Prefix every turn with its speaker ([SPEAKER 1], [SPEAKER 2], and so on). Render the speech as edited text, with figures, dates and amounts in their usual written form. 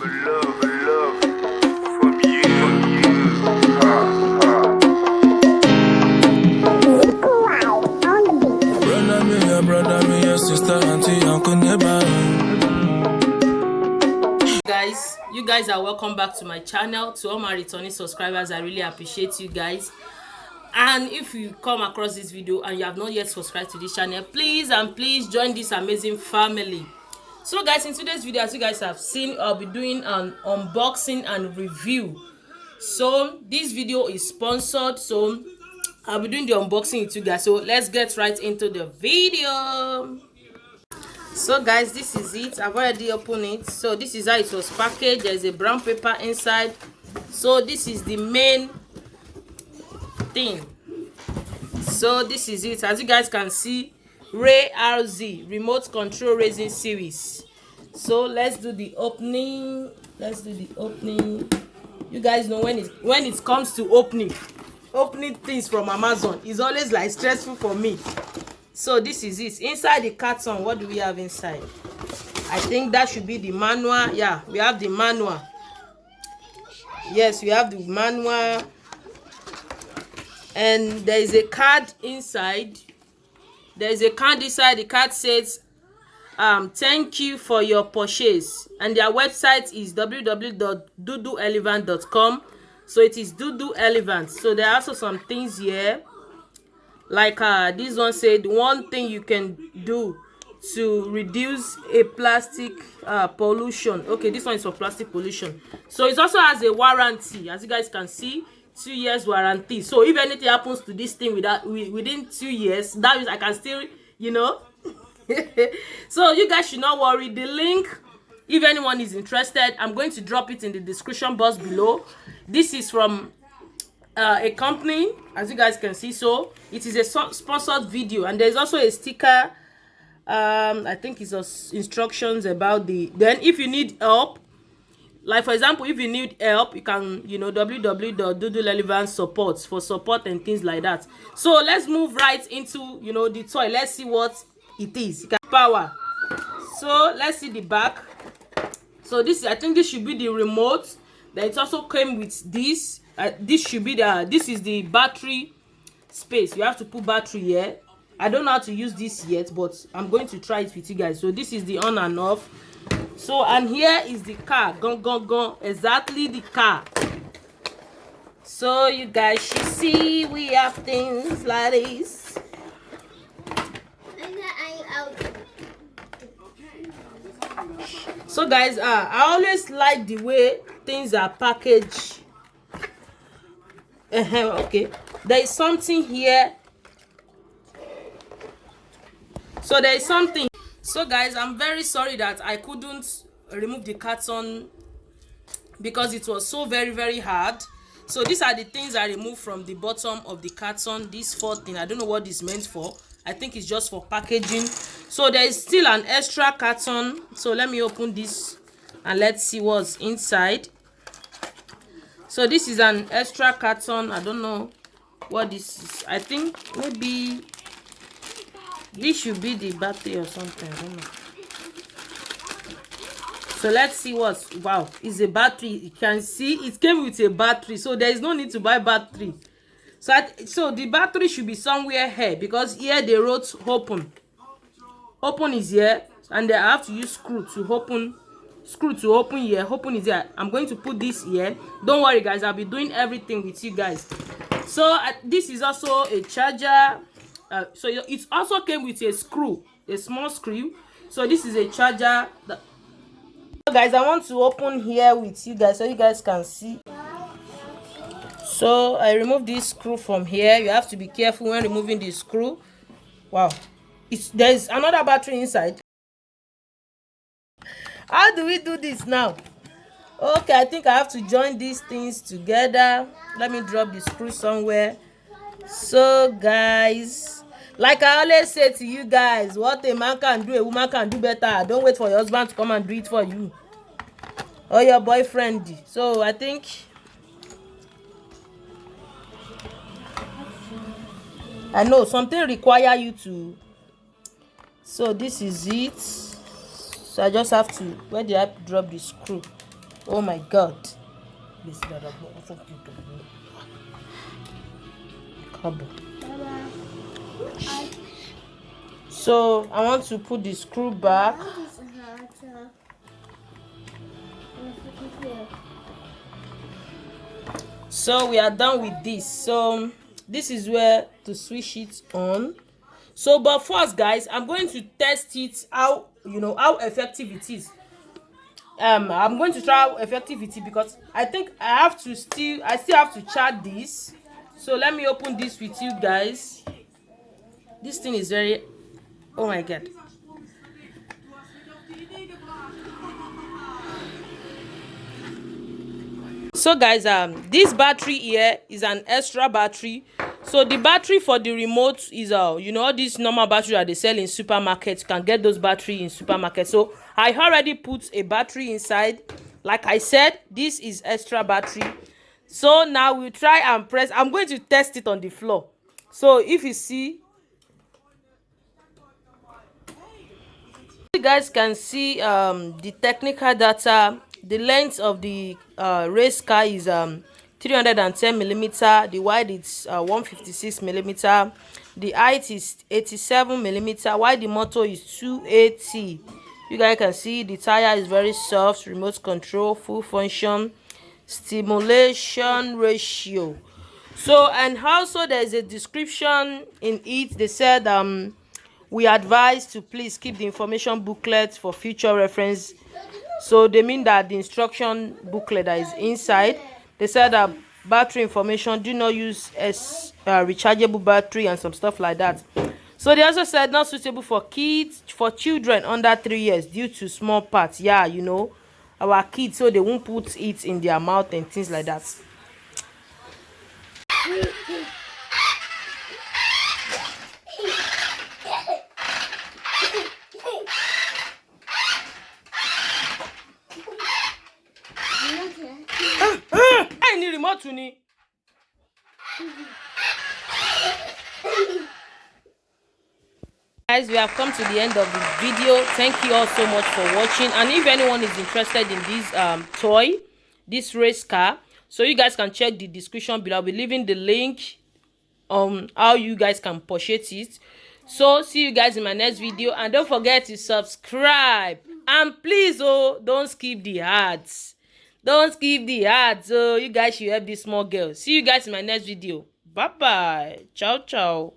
[SPEAKER 1] love from you.
[SPEAKER 2] Brother, me, your sister, auntie, uncle, neighbor.
[SPEAKER 3] Guys, you guys are welcome back to my channel. To all my returning subscribers, I really appreciate you guys. And if you come across this video and you have not yet subscribed to this channel, please join this amazing family. So guys, in today's video, as you guys have seen, I'll be doing an unboxing and review. So this video is sponsored, so I'll be doing the unboxing with you guys. So let's get right into the video. So guys, this is it. I've already opened it. So this is how it was packaged. There's a brown paper inside. So this is the main thing. So this is it. As you guys can see, Ray RZ remote control racing series. So let's do the opening. You guys know when it comes to opening things from Amazon, it's always like stressful for me. So this is it. Inside the carton, what do we have inside? I think that should be the manual. Yeah, we have the manual. Yes, we have the manual. And there is a card inside. There is a card inside. The card says, thank you for your purchase. And their website is www.DoDoeleph.com. So it is DoDoeleph. So there are also some things here. Like this one said, one thing you can do to reduce a plastic pollution. Okay, this one is for plastic pollution. So it also has a warranty, as you guys can see, 2 years warranty. So if anything happens to this thing within 2 years, that means I can still, you know. So you guys should not worry. The link, if anyone is interested, I'm going to drop it in the description box below. This is from a company, as you guys can see. So it is a sponsored video, and there's also a sticker. I think it's instructions about the. Then if you need help, like for example, if you need help, you can, you know, www.DoDoeleph support for support and things like that. So let's move right into, you know, the toy. Let's see what it is. Power. So let's see the back. So this, I think this should be the remote. Then it also came with this. This should be this is the battery space. You have to put battery here. I don't know how to use this yet, but I'm going to try it with you guys. So this is the on and off. So, and here is the car. Gone. Exactly the car. So you guys should see we have things like this. So guys, I always like the way things are packaged. Okay, there is something here. So there is something. So guys, I'm very sorry that I couldn't remove the carton because it was so very hard. So these are the things I removed from the bottom of the carton. This 4 thing, I don't know what this meant for. I think it's just for packaging. So there is still an extra carton. So let me open this and let's see what's inside. So this is an extra carton. I don't know what this is. I think maybe this should be the battery or something. I don't know. So let's see what's. Wow, it's a battery. You can see it came with a battery. So there is no need to buy battery. So the battery should be somewhere here, because here they wrote open. Open is here, and I have to use screw to open. Screw to open here. Open is here. I'm going to put this here. Don't worry guys, I'll be doing everything with you guys. So this is also a charger. So it also came with a screw, a small screw. So this is a charger. So guys, I want to open here with you guys so you guys can see. So I remove this screw from here. You have to be careful when removing the screw. Wow, there's another battery inside. How do we do this now? Okay, I think I have to join these things together. Let me drop the screw somewhere. So guys, like I always say to you guys, what a man can do, a woman can do better. Don't wait for your husband to come and do it for you, or your boyfriend. So I think I know something require you to. So this is it. So I just have to, where did I drop the screw? Oh my God. So I want to put the screw back. So we are done with this. So this is where to switch it on. So but first guys, I'm going to test it how how effective it is. I'm going to try how effective it is because I think I still have to charge this. So let me open this with you guys. This thing is very, oh my God. So guys, this battery here is an extra battery. So the battery for the remote is all this normal battery that they sell in supermarkets. You can get those battery in supermarkets. So I already put a battery inside. Like I said, this is extra battery. So now we'll try and press. I'm going to test it on the floor. So if you see, you guys can see the technical data. The length of the race car is 310 millimeter. The wide is 156 millimeter. The height is 87 millimeter. While the motor is 280. You guys can see the tire is very soft. Remote control, full function, stimulation ratio. So and also there's a description in it. They said we advise to please keep the information booklet for future reference. So they mean that the instruction booklet that is inside, they said that battery information, do not use rechargeable battery and some stuff like that. So they also said not suitable for children under 3 years due to small parts. Yeah, our kids, so they won't put it in their mouth and things like that. I need remote to need. Guys, we have come to the end of the video. Thank you all so much for watching. And if anyone is interested in this this race car, so you guys can check the description below. I'll be leaving the link on how you guys can purchase it. So see you guys in my next video, and don't forget to subscribe, and please don't skip the ads. Don't skip the ads. So you guys should help this small girl. See you guys in my next video. Bye bye. Ciao ciao.